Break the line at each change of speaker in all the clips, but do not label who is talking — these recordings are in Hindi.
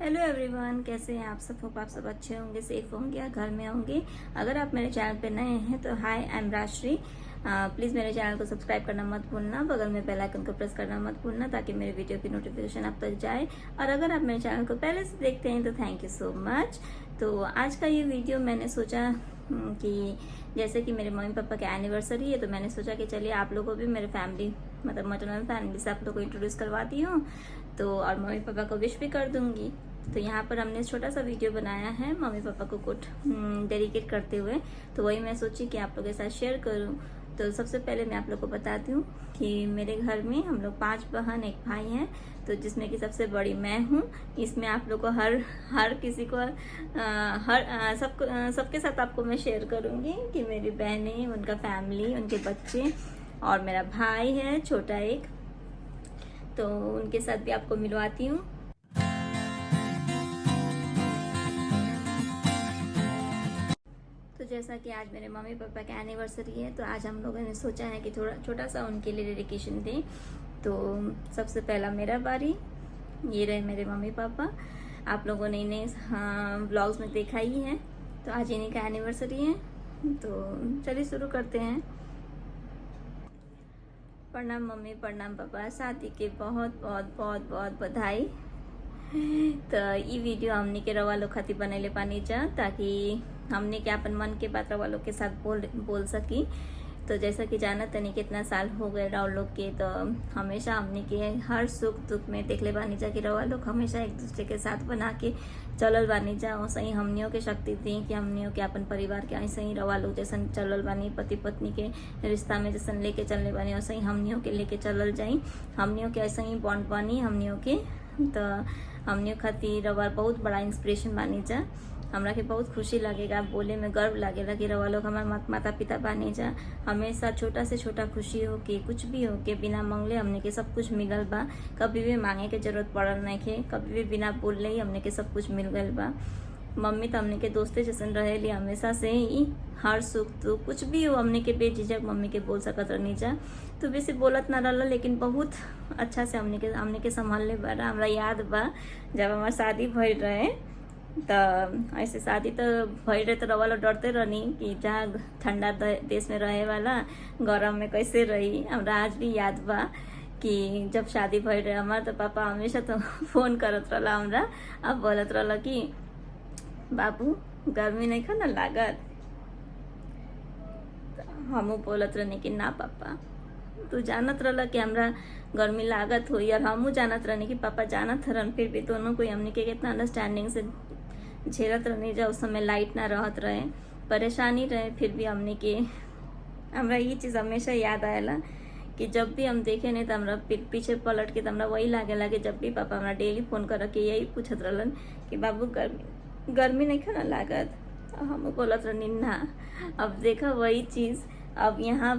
हेलो एवरीवन, कैसे हैं आप सब? होप आप सब अच्छे होंगे, सेफ होंगे या घर में होंगे। अगर आप मेरे चैनल पे नए हैं तो हाय, आई एम राजश्री। प्लीज़ मेरे चैनल को सब्सक्राइब करना मत भूलना, बगल में बेल आइकन को प्रेस करना मत भूलना ताकि मेरे वीडियो की नोटिफिकेशन आप तक जाए। और अगर आप मेरे चैनल को पहले से देखते हैं तो थैंक यू सो मच। तो आज का ये वीडियो मैंने सोचा कि जैसे कि मेरे मम्मी पापा का एनिवर्सरी है तो मैंने सोचा कि चलिए आप लोगों को भी मेरे फैमिली मतलब मैटरनल फैमिली से आप लोग को इंट्रोड्यूस करवाती हूँ तो और मम्मी पापा को विश भी कर दूंगी। तो यहाँ पर हमने छोटा सा वीडियो बनाया है मम्मी पापा को कुछ डेडिकेट करते हुए, तो वही मैं सोची कि आप लोगों के साथ शेयर करूँ। तो सबसे पहले मैं आप लोग को बताती हूँ कि मेरे घर में हम लोग 5 बहन 1 भाई हैं, तो जिसमें कि सबसे बड़ी मैं हूँ। इसमें आप लोग को हर किसी को सबके साथ आपको मैं शेयर करूँगी कि मेरी बहनें, उनका फैमिली, उनके बच्चे और मेरा भाई है छोटा एक, तो उनके साथ भी आपको मिलवाती हूँ। तो जैसा कि आज मेरे मम्मी पापा का एनिवर्सरी है तो आज हम लोगों ने सोचा है कि थोड़ा छोटा सा उनके लिए डेडिकेशन दें। तो सबसे पहला मेरा बारी, ये रहे मेरे मम्मी पापा। आप लोगों ने इन्हें व्लॉग्स में देखा ही है, तो आज इन्हीं का एनिवर्सरी है। तो चलिए शुरू करते हैं। प्रणाम मम्मी, प्रणाम पापा, शादी के बहुत बहुत बहुत बहुत बधाई। तो ये वीडियो हमने के रवा लोग खातिर बनैले पानी जा ताकि हमने के अपन मन के बात रवा लोग के साथ बोल सकी। तो जैसा कि जाना तनी कितना साल हो गए रवा लोग के, तो हमेशा हमने के हर सुख दुख में देख ले बानी जा कि रवा लोग हमेशा एक दूसरे के साथ बना के चलल बानी जा। वैसे ही हमनियों के शक्ति दी कि हमनियों के अपन परिवार के ऐसे ही रवा लोग जैसन चलल बानी, पति पत्नी के रिश्ता में जैसन लेके चलने बानी वैसे ही हमनियों के लेके चलल जाई। हमनियों के ऐसे ही बॉन्ड बानी हमनियों के। तो हमनियों खातिर रवा बहुत बड़ा इंस्पिरेशन बानी जा। हमरा के बहुत खुशी लगेगा, बोले में गर्व लगेगा कि रवा लोग हमारे माता पिता बानी जा। हमेशा छोटा से छोटा खुशी हो के कुछ भी हो के बिना मांगले हमने के सब कुछ मिलल बा। कभी भी मांगे के जरूरत पड़ल नहीं खे, कभी भी बिना बोलले ही हमने के सब कुछ मिल गल बा। मम्मी तो हमने के दोस्ते जैसन रहेली हमेशा से ही। हर सुख दुख कुछ भी हो हमने के बेझिझक मम्मी के बोल सकत रहनी जा। तो बेसी बोलत ना रहल लेकिन बहुत अच्छा से हमने के संभालने बारा। हमरा याद बा जब हमार शादी भइल रहे तो ऐसे शादी तो भइल रहे तो रवा लोग डरते रहनी कि जहाँ ठंडा देश में रहे वाला गरम में कैसे रही। हमरा आज भी याद बा कि जब शादी भइल रहे हमार तो पापा हमेशा तो फोन करत रहला हमरा, अब बोलत रहला कि बाबू गर्मी नहीं खा ना लागत। हमू बोलत रहनी कि ना पापा, तू जानत रहला कि हमरा गर्मी लागत हुई और हमू जानत रहनी कि पापा जानत रहन। फिर भी दोनों कोई हमने के कितना अंडरस्टैंडिंग से झेलत रहनी जा। उस समय लाइट ना रहत रहे, परेशानी रहे, फिर भी हमने के हमरा ये चीज़ हमेशा याद आएला कि जब भी हम देखे नहीं तो हमरा पीछे पलट के तो हमरा वही लागेला कि जब भी पापा हमरा डेली फोन कर के यही पूछत रहलन कि बाबू गर्मी नहीं खा ना लागत। हम बोलत रहनी ना। अब देखा वही चीज़, अब यहाँ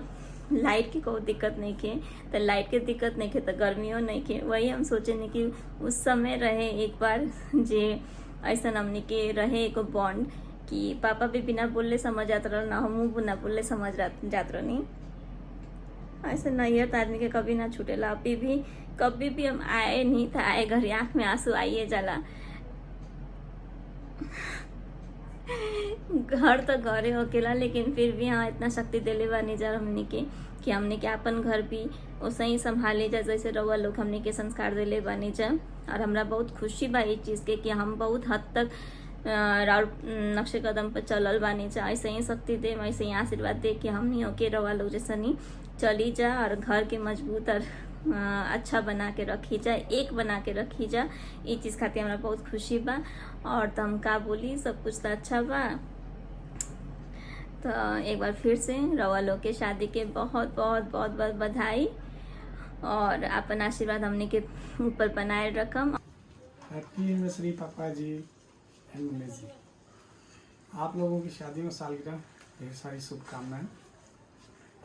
लाइट की कोई दिक्कत नहीं खे तो लाइट के दिक्कत नहीं खे तो गर्मियों नहीं खे। वही हम सोचे नहीं कि उस समय रहे एक बार जे ऐसा हमने के रहे एक बॉन्ड कि पापा भी बिना बोलले समझ जात रहा ना, हम बिना बोलले समझ जात रहनी। ऐसे नैहर आदमी के कभी ना छूटेला। अभी भी कभी भी हम आए नहीं था, आए घर आँख में आंसू आइए जाला। घर तो घरे होकेला लेकिन फिर भी हाँ इतना शक्ति दिले बानी जा हमने के कि हमने के अपन घर भी वैसे ही संभाले जा जैसे रउआ लोग हमने के संस्कार दिले बानी जा। और हमरा बहुत खुशी बा इस चीज़ के कि हम बहुत हद तक नक्शे कदम पर चलल बानी जा। ऐसे ही शक्ति दे, ऐसे ही आशीर्वाद दे कि हमनी होके रउआ लोग जैसे नहीं चली जा और घर के मजबूत और अच्छा बना के रखी जा, एक बना के रखी जा। ये चीज़ खातिर हमरा बहुत खुशी बा। और तो हम का बोली, सब कुछ तो अच्छा बा। तो एक बार फिर से रवा लोग के शादी के बहुत बहुत बहुत बहुत बधाई और अपन आशीर्वाद हमने के ऊपर बनाए रखम।
हैप्पी एनिवर्सरी पापा जी एंड मम्मी जी। आप लोगों की शादी में सालगिरह ढेर सारी शुभकामनाएं।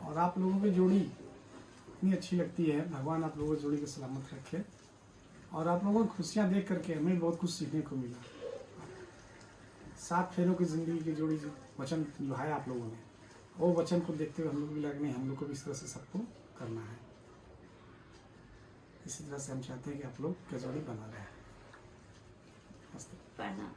और आप लोगों की जोड़ी इतनी अच्छी लगती है, भगवान आप लोगों की जोड़ी को सलामत रखे। और आप लोगों की खुशियाँ देख करके हमें बहुत कुछ सीखने को मिला। 7 फेरों की जिंदगी की जोड़ी वचन निभाया आप लोगों ने, वो वचन को देखते हुए हम लोग भी लगे नहीं, हम लोग को भी इस तरह से सबको करना है। इसी तरह से हम चाहते हैं कि आप लोग की जोड़ी बना रहे।
प्रणाम।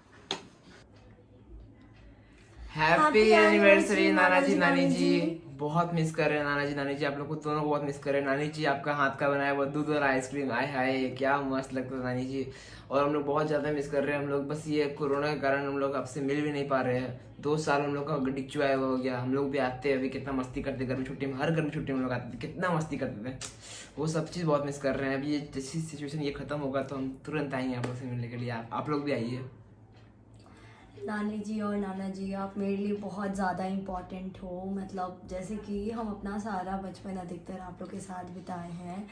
हैप्पी एनिवर्सरी नाना जी नानी जी। बहुत मिस कर रहे हैं नाना जी नानी जी, आप लोग को दोनों को बहुत मिस कर रहे हैं। नानी जी आपका हाथ का बनाया वो दूध वाला आइसक्रीम, आए हाय क्या मस्त लगता है नानी जी। और हम लोग बहुत ज्यादा मिस कर रहे हैं। हम लोग बस ये कोरोना के कारण हम लोग आपसे मिल भी नहीं पा रहे हैं। 2 साल हम लोग का डिच्चू आया हुआ हो गया। हम लोग भी आते अभी कितना मस्ती करते गर्मी छुट्टी में, हर गर्मी छुट्टी में हम लोग आते थे, कितना मस्ती करते थे। वो सब चीज़ बहुत मिस कर रहे हैं। अभी ये जैसी सिचुएशन ये खत्म होगा तो हम तुरंत आएंगे आप लोग से मिलने के लिए। आप लोग भी आइए।
नानी जी और नाना जी, आप मेरे लिए बहुत ज़्यादा इम्पॉर्टेंट हो। मतलब जैसे कि हम अपना सारा बचपन अधिकतर आप लोग के साथ बिताए हैं।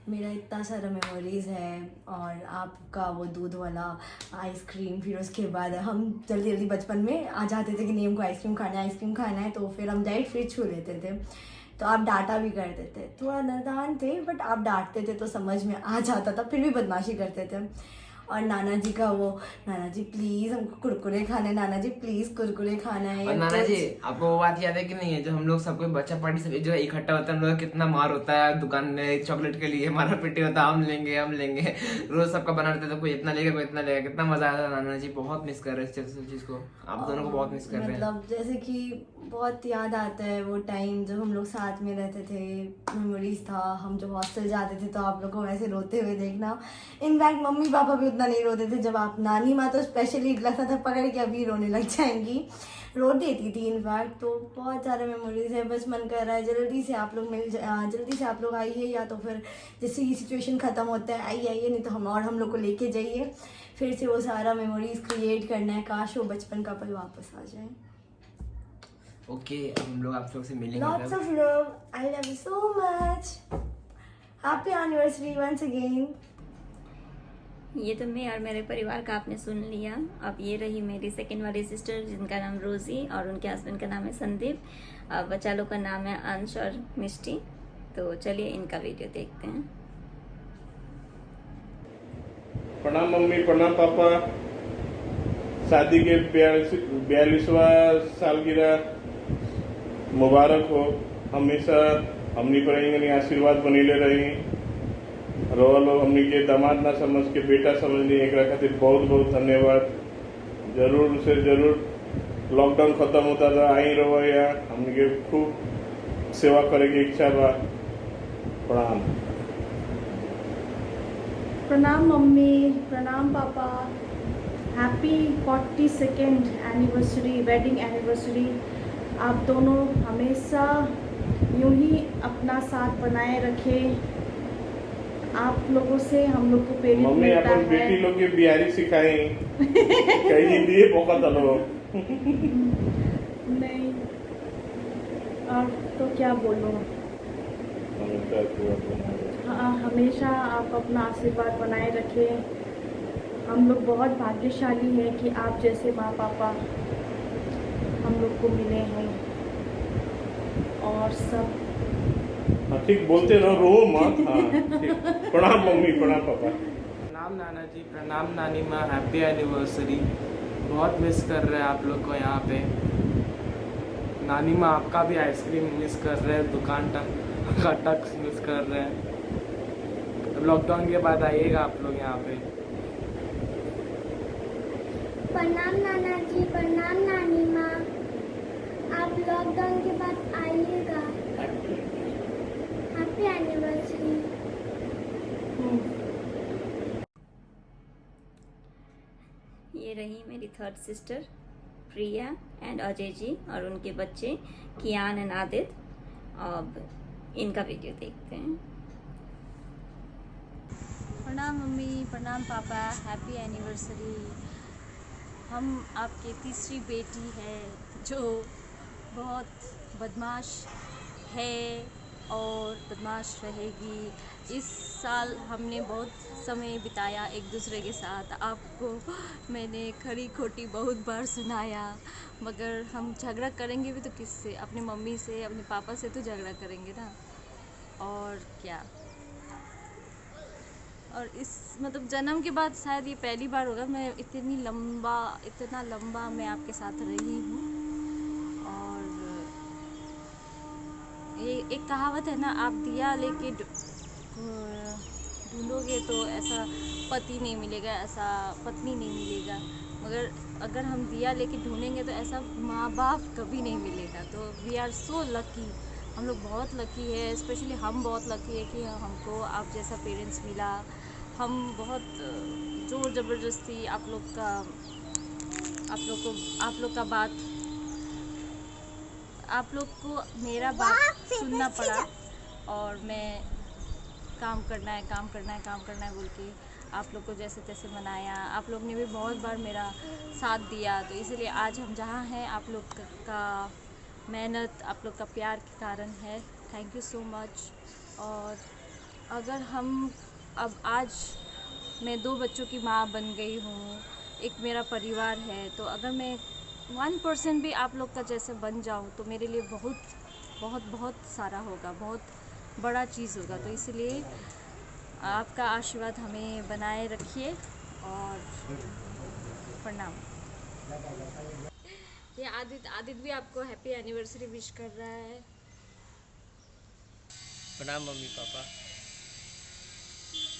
मेरा इतना सारा मेमोरीज़ है। और आपका वो दूध वाला आइसक्रीम, फिर उसके बाद हम जल्दी जल्दी बचपन में आ जाते थे कि नहीं हमको आइसक्रीम खाना है, तो फिर हम डायरेक्ट फ्रिज छू लेते थे। तो आप डांटा भी करते थे, थोड़ा नादान थे बट आप डांटते थे तो समझ में आ जाता था, फिर भी बदमाशी करते थे। और नाना जी का वो, नाना जी प्लीज हमको कुरकुरे खाने, नाना जी प्लीज कुरकुरे खाना है।
और नाना जी आपको वो बात याद है कि नहीं है, जो हम लोग सब कोई बच्चा पार्टी सब जो इकट्ठा होता है, हम लोग कितना मार होता है दुकान में चॉकलेट के लिए, मारा पिटी होता है, हम लेंगे रोज सबका बना रहता था, कोई इतना लेगा कोई इतना लेगा, कितना मजा आता था। नाना जी बहुत मिस कर रहे हैं इस चीज को, आप दोनों को बहुत मिस कर रहे हैं।
मतलब जैसे कि बहुत याद आता है वो टाइम जब हम लोग साथ में रहते थे, मेमोरीज था। हम जब हॉस्टल जाते थे तो आप लोग को ऐसे रोते हुए देखना, इनफैक्ट मम्मी पापा भी उतना नहीं रोते थे। जब आप नानी माँ तो स्पेशली लगता था पकड़ के अभी रोने लग जाएंगी, रो देती थी इनफैक्ट। तो बहुत सारे मेमोरीज है। बस मन कर रहा है जल्दी से आप लोग आइए, या तो फिर जैसे ये सिचुएशन ख़त्म होता है आइए, नहीं तो हम लोग को लेके जाइए, फिर से वो सारा मेमोरीज क्रिएट करना है। काश वो बचपन का पल वापस आ जाए।
ओके, अब हम लोग आप लोग से मिलेंगे।
Lots of love. I love you so much. Happy anniversary once again.
ये तो मैं और मेरे परिवार का आपने सुन लिया। अब ये रही मेरी सेकंड वाली सिस्टर जिनका नाम रोजी और उनके हस्बैंड का नाम है संदीप। बच्चा लोग का नाम है अंश और मिष्टी। तो चलिए इनका वीडियो देखते हैं।
प्रणाम मम्मी, प्रणाम पापा। शादी के 42वां सालगिरह मुबारक हो। हमेशा हमनी पर इंगनी आशीर्वाद बनीले रही। रोवा लोग हमनी के दामाद ना समझ के बेटा समझ ली, एक खातिर बहुत बहुत धन्यवाद। जरूर से जरूर लॉकडाउन खत्म होता था आई रहो या हमनी के खूब सेवा करे की इच्छा बा। प्रणाम।
प्रणाम मम्मी, प्रणाम पापा। Happy 42nd anniversary, wedding anniversary. आप दोनों हमेशा यूं ही अपना साथ बनाए रखें। आप लोगों से हम लोग को प्रेरित
मम्मी
मिलता
अपन
है।
बेटी लोग के बिहारी सिखाई कहीं हिंदी पोका तलो।
नहीं और तो क्या बोलो। हाँ, हमेशा आप अपना आशीर्वाद बनाए रखें। हम लोग बहुत भाग्यशाली हैं कि आप जैसे माँ पापा हम लोग को मिले हैं। और सब
हाँ ठीक बोलते रहो, रो मत। हाँ ठीक। प्रणाम मम्मी, प्रणाम पापा।
प्रणाम नाना जी, प्रणाम नानी माँ। Happy anniversary. बहुत मिस कर रहे हैं आप लोग को यहाँ पे। नानी माँ आपका भी आइसक्रीम मिस कर रहे हैं, दुकान का टक्स मिस कर रहे हैं। लॉकडाउन के बाद आइएगा आप लोग यहाँ पे।
प्रणाम नाना जी, प्रणाम नानी माँ। आप लॉकडाउन के बाद आइएगा। Happy anniversary.
ये रही मेरी third sister Priya and Ajay ji और उनके बच्चे कियान एंड आदित्य। अब इनका वीडियो देखते हैं।
प्रणाम मम्मी, प्रणाम पापा। Happy anniversary. हम आपके तीसरी बेटी है जो बहुत बदमाश है और बदमाश रहेगी। इस साल हमने बहुत समय बिताया एक दूसरे के साथ। आपको मैंने खरी खोटी बहुत बार सुनाया, मगर हम झगड़ा करेंगे भी तो किससे? अपनी मम्मी से, अपने पापा से तो झगड़ा करेंगे ना। और क्या, और इस मतलब जन्म के बाद शायद ये पहली बार होगा मैं इतना लंबा मैं आपके साथ रही हूँ। और ये एक कहावत है ना, आप दिया लेके ढूंढोगे तो ऐसा पति नहीं मिलेगा, ऐसा पत्नी नहीं मिलेगा, मगर अगर हम दिया लेके ढूंढेंगे तो ऐसा माँ बाप कभी नहीं मिलेगा। तो वी आर सो लकी, हम लोग बहुत लकी है, स्पेशली हम बहुत लकी है कि हमको आप जैसा पेरेंट्स मिला। हम बहुत ज़ोर ज़बरदस्ती आप लोग को मेरा बात सुनना पड़ा, और मैं काम करना है बोल के आप लोग को जैसे तैसे मनाया। आप लोग ने भी बहुत बार मेरा साथ दिया, तो इसलिए आज हम जहाँ हैं आप लोग का मेहनत, आप लोग का प्यार के कारण है। Thank you so much. और अगर हम अब आज मैं 2 बच्चों की माँ बन गई हूँ, एक मेरा परिवार है, तो अगर मैं 1% भी आप लोग का जैसे बन जाऊँ तो मेरे लिए बहुत बहुत बहुत सारा होगा, बहुत बड़ा चीज़ होगा। तो इसलिए आपका आशीर्वाद हमें बनाए रखिए और प्रणाम। ये आदित्य भी आपको हैप्पी एनिवर्सरी विश कर रहा है।
प्रणाम मम्मी पापा,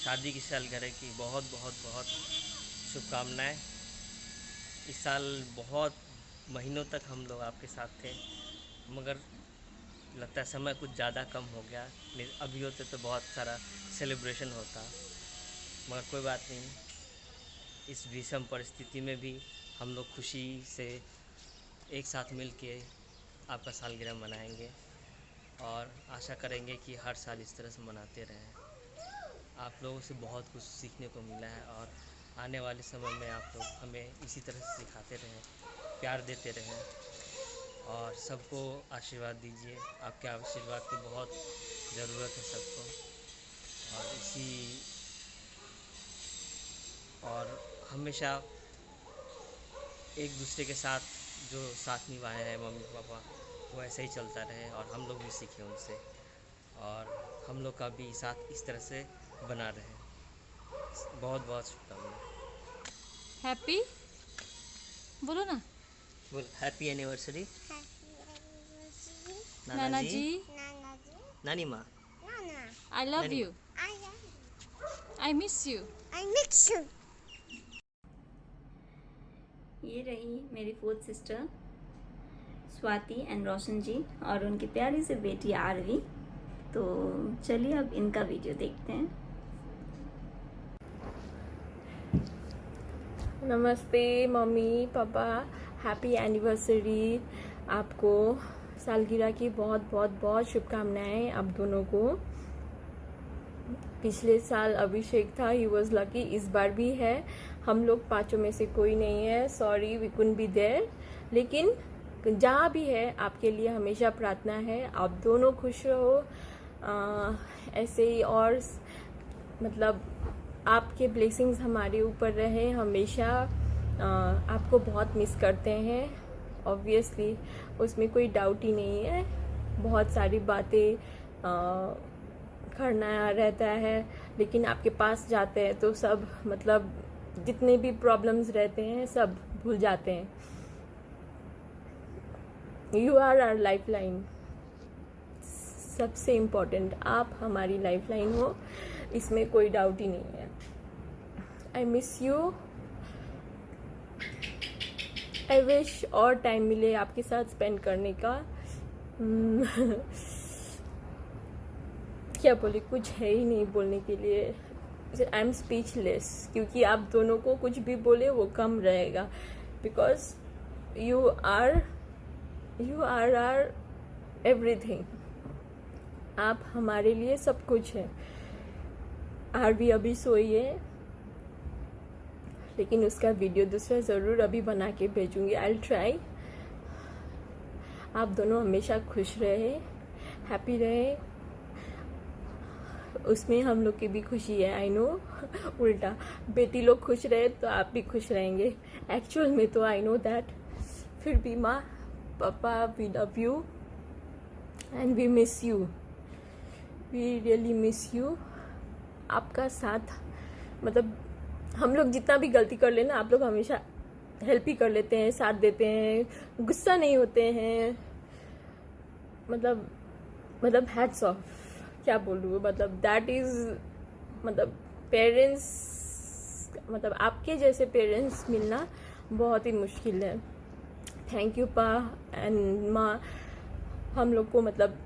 शादी की सालगिरह की बहुत बहुत बहुत शुभकामनाएं। इस साल बहुत महीनों तक हम लोग आपके साथ थे, मगर लगता है समय कुछ ज़्यादा कम हो गया। नहीं अभी होते तो बहुत सारा सेलिब्रेशन होता, मगर कोई बात नहीं। इस विषम परिस्थिति में भी हम लोग खुशी से एक साथ मिल के आपका सालगिरह मनाएंगे और आशा करेंगे कि हर साल इस तरह से मनाते रहें। आप लोगों से बहुत कुछ सीखने को मिला है और आने वाले समय में आप लोग हमें इसी तरह से सिखाते रहें, प्यार देते रहें और सबको आशीर्वाद दीजिए। आपके आशीर्वाद की बहुत ज़रूरत है सबको, और हमेशा एक दूसरे के साथ जो साथ निभाए हैं मम्मी पापा, वो ऐसे ही चलता रहे और हम लोग भी सीखें उनसे, और हम लोग का भी साथ इस तरह से बना रहे। बहुत बहुत शुभकामनाएं।
हैप्पी बोलो ना।
बोल हैप्पी एनिवर्सरी
नाना जी,
नानी माँ।
I love you, I miss you.
ये रही मेरी 4th सिस्टर स्वाति एंड रोशन जी और उनकी प्यारी सी बेटी आरवी। तो चलिए अब इनका वीडियो देखते हैं।
नमस्ते मम्मी पापा, हैप्पी एनिवर्सरी। आपको सालगिरह की बहुत बहुत बहुत शुभकामनाएं आप दोनों को। पिछले साल अभिषेक था, ही वॉज लकी, इस बार भी है। हम लोग 5 में से कोई नहीं है, sorry we couldn't be there, लेकिन जहाँ भी है आपके लिए हमेशा प्रार्थना है। आप दोनों खुश रहो ऐसे ही, और मतलब आपके ब्लेसिंग्स हमारे ऊपर रहे हमेशा। आपको बहुत मिस करते हैं, ऑब्वियसली उसमें कोई डाउट ही नहीं है। बहुत सारी बातें करना रहता है, लेकिन आपके पास जाते हैं तो सब मतलब जितने भी प्रॉब्लम्स रहते हैं सब भूल जाते हैं। You are our life line, सबसे इम्पोर्टेंट आप हमारी लाइफ लाइन हो, इसमें कोई डाउट ही नहीं है। I miss you. I wish और टाइम मिले आपके साथ स्पेंड करने का। क्या बोले, कुछ है ही नहीं बोलने के लिए। आई एम स्पीचलेस, क्योंकि आप दोनों को कुछ भी बोले वो कम रहेगा, because you are are everything. आप हमारे लिए सब कुछ है। आरवी अभी सोई है, लेकिन उसका वीडियो दूसरा ज़रूर अभी बना के भेजूंगी। I will try. आप दोनों हमेशा खुश रहे, हैप्पी रहे, उसमें हम लोग की भी खुशी है। आई नो, उल्टा बेटी लोग खुश रहे तो आप भी खुश रहेंगे। एक्चुअल में तो आई नो दैट। फिर भी माँ पापा, we love you and we miss you, we really miss you. आपका साथ, मतलब हम लोग जितना भी गलती कर लेना, आप लोग हमेशा हेल्प ही कर लेते हैं, साथ देते हैं, गुस्सा नहीं होते हैं। मतलब हैट्स ऑफ, क्या बोलूँ, मतलब दैट इज, मतलब पेरेंट्स मतलब आपके जैसे पेरेंट्स मिलना बहुत ही मुश्किल है। थैंक यू पा एंड माँ, हम लोग को मतलब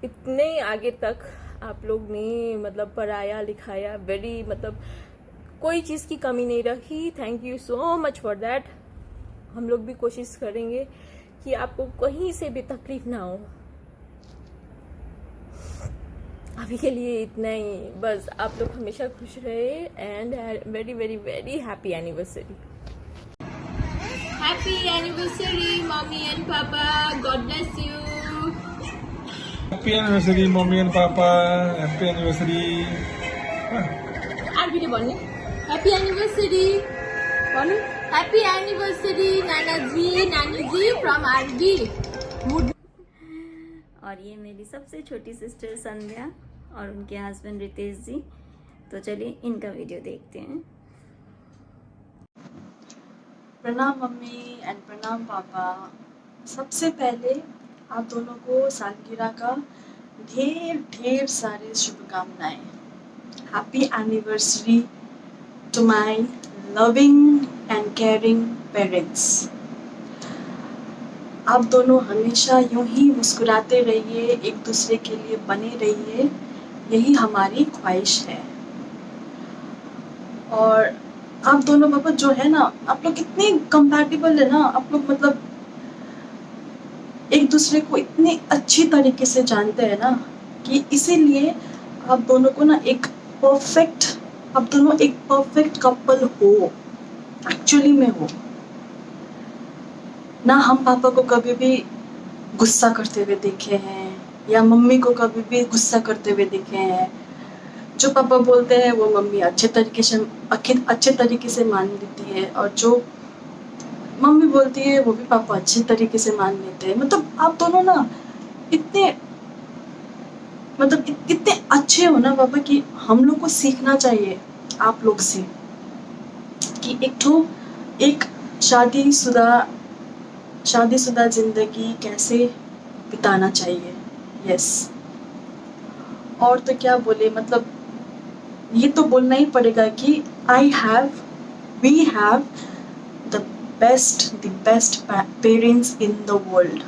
इतने आगे तक आप लोग ने मतलब पढ़ाया लिखाया, वेरी मतलब कोई चीज़ की कमी नहीं रखी। Thank you so much for that. हम लोग भी कोशिश करेंगे कि आपको कहीं से भी तकलीफ ना हो। अभी के लिए इतना ही, बस आप लोग हमेशा खुश रहे and very very very happy anniversary. Happy anniversary mummy and papa, God bless you.
Happy anniversary mummy and papa, happy anniversary.
आर भी बोल्ने हैप्पी एनिवर्सरी बोल्नु, happy anniversary nana ji from RB.
और ये मेरी सबसे छोटी सिस्टर संध्या और उनके हस्बैंड रितेश जी। तो चलिए इनका वीडियो देखते हैं।
प्रणाम मम्मी एंड प्रणाम पापा। सबसे पहले आप दोनों को सालगिरह का ढेर ढेर सारे शुभकामनाएं। Happy anniversary to my loving and caring parents. आप दोनों हमेशा यूं ही मुस्कुराते रहिए, एक दूसरे के लिए बने रहिए, यही हमारी ख्वाहिश है। और आप दोनों पापा जो है ना, आप लोग इतने कंपैटिबल है ना, आप लोग मतलब एक दूसरे को इतने अच्छी तरीके से जानते हैं ना कि इसीलिए आप दोनों को ना आप दोनों एक परफेक्ट कपल हो, एक्चुअली में हो ना। हम पापा को कभी भी गुस्सा करते हुए देखे हैं या मम्मी को कभी भी गुस्सा करते हुए देखे हैं। जो पापा बोलते हैं वो मम्मी अच्छे तरीके से मान लेती है, और जो मम्मी बोलती है वो भी पापा अच्छे तरीके से मान लेते हैं। मतलब आप दोनों ना इतने अच्छे हो ना पापा कि हम लोग को सीखना चाहिए आप लोग से कि एक शादीशुदा जिंदगी कैसे बिताना चाहिए। यस, और तो क्या बोले, मतलब ये तो बोलना ही पड़ेगा कि we have the best parents in the world.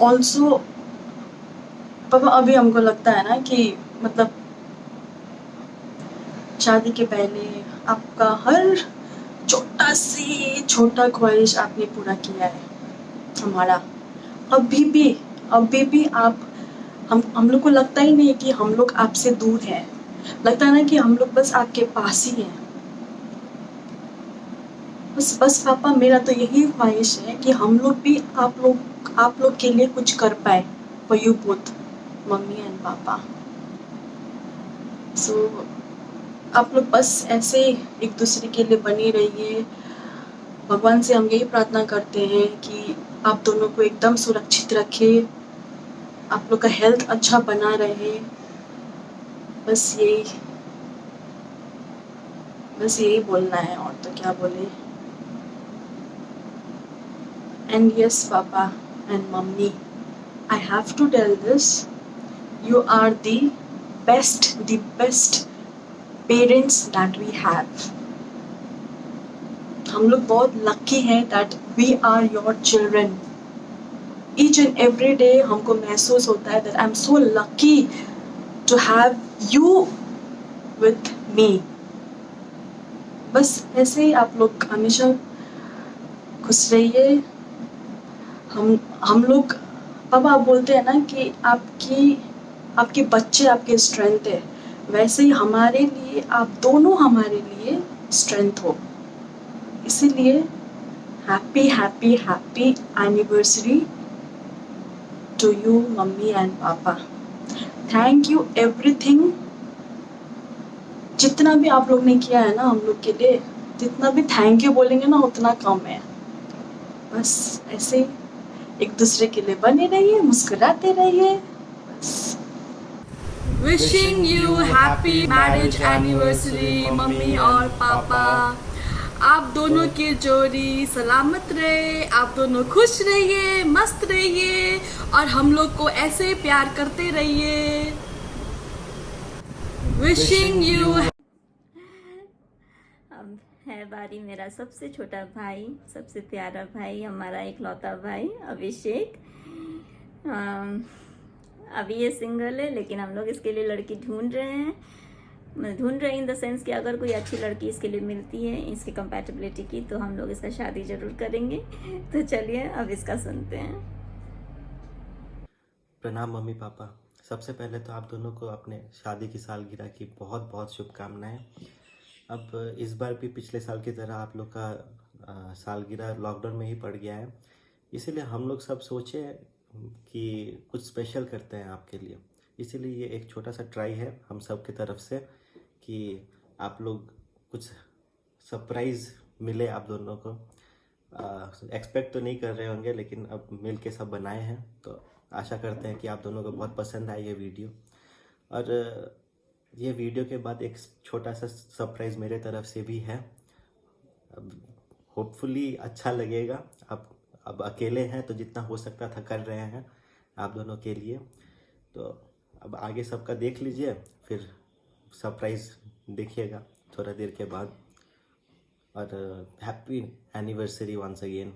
Also पापा अभी हमको लगता है ना कि मतलब शादी के पहले आपका हर छोटा से छोटा ख्वाहिश आपने पूरा किया है हमारा। अभी भी आप हम लोग को लगता ही नहीं कि हम लोग आपसे दूर हैं, लगता है ना कि हम लोग बस आपके पास ही हैं। बस पापा मेरा तो यही ख्वाहिश है कि हम लोग भी आप लोग के लिए कुछ कर पाए, for you both mummy and पापा। सो आप लोग बस ऐसे एक दूसरे के लिए बनी रहिए। भगवान से हम यही प्रार्थना करते हैं कि आप दोनों को एकदम सुरक्षित रखे, आप लोग का हेल्थ अच्छा बना रहे। बस यही बोलना है, और तो क्या बोले। And yes papa and mummy, I have to tell this, you are the best parents that we have. हम लोग बहुत लकी हैं that we are your children. Each and every day हमको महसूस होता है that I am so lucky to have you with me. बस ऐसे ही आप लोग हमेशा खुश रहिए। हम लोग पापा आप बोलते हैं ना कि आपके बच्चे आपके स्ट्रेंथ है, वैसे ही हमारे लिए आप दोनों हमारे लिए स्ट्रेंथ हो। इसीलिए happy anniversary to you mummy and papa. Thank you everything. जितना भी आप लोग ने किया है ना हम लोग के लिए, जितना भी थैंक यू बोलेंगे ना उतना कम है। बस ऐसे एक दूसरे के लिए बने रहिए, मुस्कुराते रहिए। बस wishing you happy marriage anniversary mummy और पापा। आप दोनों की जोड़ी सलामत रहे, आप दोनों खुश रहिए, मस्त रहिए, और हम लोग को ऐसे प्यार करते रहिए।
Wishing you
अब है बारी मेरा सबसे छोटा भाई, सबसे प्यारा भाई, हमारा इकलौता भाई अभिषेक। अभी ये सिंगल है, लेकिन हम लोग इसके लिए लड़की ढूंढ रहे हैं। ढूंढ रहे हैं इन द सेंस कि अगर कोई अच्छी लड़की इसके लिए मिलती है इसकी कंपैटिबिलिटी की, तो हम लोग इसका शादी जरूर करेंगे। तो चलिए अब इसका सुनते हैं।
प्रणाम मम्मी पापा। सबसे पहले तो आप दोनों को अपने शादी की सालगिरह की बहुत बहुत शुभकामनाएं। अब इस बार भी पिछले साल की तरह आप लोग का सालगिरह लॉकडाउन में ही पड़ गया है, इसीलिए हम लोग सब सोचे कि कुछ स्पेशल करते हैं आपके लिए। इसीलिए ये एक छोटा सा ट्राई है हम सब की तरफ से कि आप लोग कुछ सरप्राइज़ मिले आप दोनों को। एक्सपेक्ट तो नहीं कर रहे होंगे, लेकिन अब मिल के सब बनाए हैं, तो आशा करते हैं कि आप दोनों को बहुत पसंद आए ये वीडियो। और ये वीडियो के बाद एक छोटा सा सरप्राइज़ मेरे तरफ से भी है। अब होपफुली अच्छा लगेगा। अब अकेले हैं तो जितना हो सकता था कर रहे हैं आप दोनों के लिए। तो अब आगे सबका देख लीजिए, फिर सरप्राइज़ देखिएगा थोड़ा देर के बाद। और हैप्पी एनिवर्सरी वंस अगेन।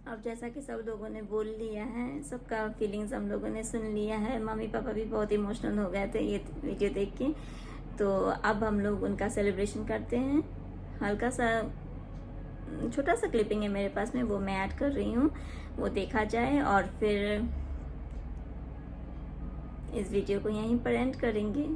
अब जैसा कि सब लोगों ने बोल लिया है, सबका फीलिंग्स हम लोगों ने सुन लिया है। मम्मी पापा भी बहुत इमोशनल हो गए थे ये वीडियो देख के। तो अब हम लोग उनका सेलिब्रेशन करते हैं। हल्का सा छोटा सा क्लिपिंग है मेरे पास में, वो मैं ऐड कर रही हूँ, वो देखा जाए और फिर इस वीडियो को यहीं पर एंड करेंगे।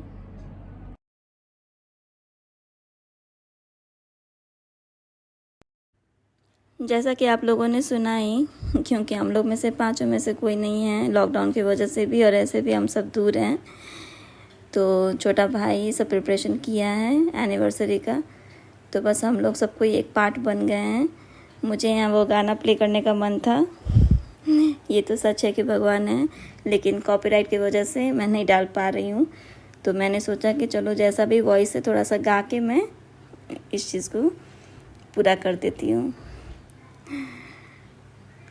जैसा कि आप लोगों ने सुना ही, क्योंकि हम लोग में से पांचों में से कोई नहीं है लॉकडाउन की वजह से भी, और ऐसे भी हम सब दूर हैं, तो छोटा भाई सब प्रिपरेशन किया है एनिवर्सरी का। तो बस हम लोग सब कोई एक पार्ट बन गए हैं। मुझे यहाँ वो गाना प्ले करने का मन था, ये तो सच है कि भगवान है, लेकिन कॉपीराइट की वजह से मैं नहीं डाल पा रही हूँ। तो मैंने सोचा कि चलो जैसा भी वॉइस से थोड़ा सा गा के मैं इस चीज़ को पूरा कर देती हूँ।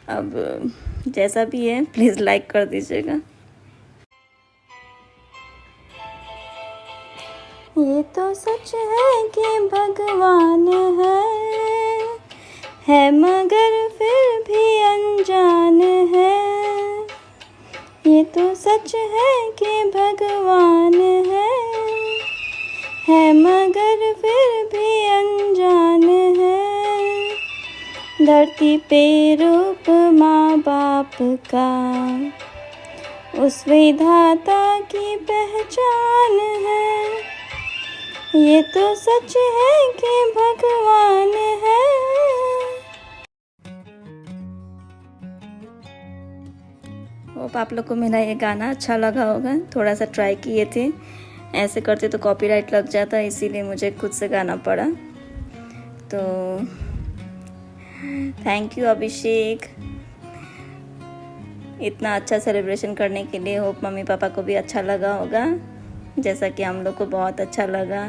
अब जैसा भी है प्लीज़ लाइक कर दीजिएगा। ये तो सच है कि भगवान है मगर फिर भी अनजान है। ये तो सच है कि भगवान है मगर फिर भी अनजान है। धरती पे रूप माँ बाप का उस विधाता की पहचान है। ये तो सच है कि भगवान है। होप आप लोग को मेरा ये गाना अच्छा लगा होगा। थोड़ा सा ट्राई किए थे, ऐसे करते तो कॉपीराइट लग जाता, इसीलिए मुझे खुद से गाना पड़ा। तो थैंक यू अभिषेक, इतना अच्छा सेलिब्रेशन करने के लिए। होप मम्मी पापा को भी अच्छा लगा होगा, जैसा कि हम लोग को बहुत अच्छा लगा।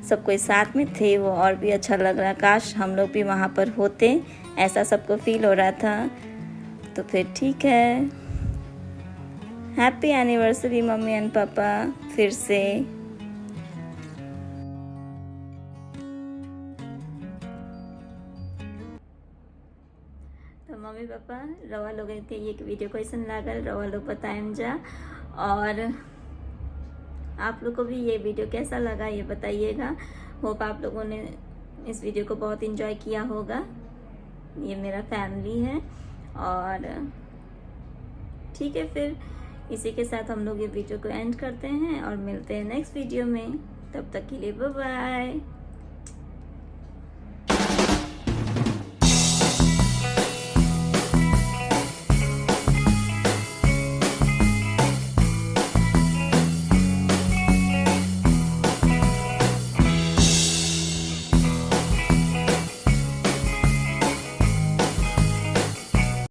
सब कोई साथ में थे, वो और भी अच्छा लग रहा। काश हम लोग भी वहाँ पर होते, ऐसा सबको फील हो रहा था। तो फिर ठीक है, हैप्पी एनिवर्सरी मम्मी एंड पापा फिर से। तो मम्मी पापा रवा लोग के ये वीडियो कैसन लागल रवा लोग बताएं जा, और आप लोग को भी ये वीडियो कैसा लगा ये बताइएगा। होप आप लोगों ने इस वीडियो को बहुत एंजॉय किया होगा। ये मेरा फैमिली है, और ठीक है, फिर इसी के साथ हम लोग ये वीडियो को एंड करते हैं और मिलते हैं नेक्स्ट वीडियो में। तब तक के लिए बाय बाय।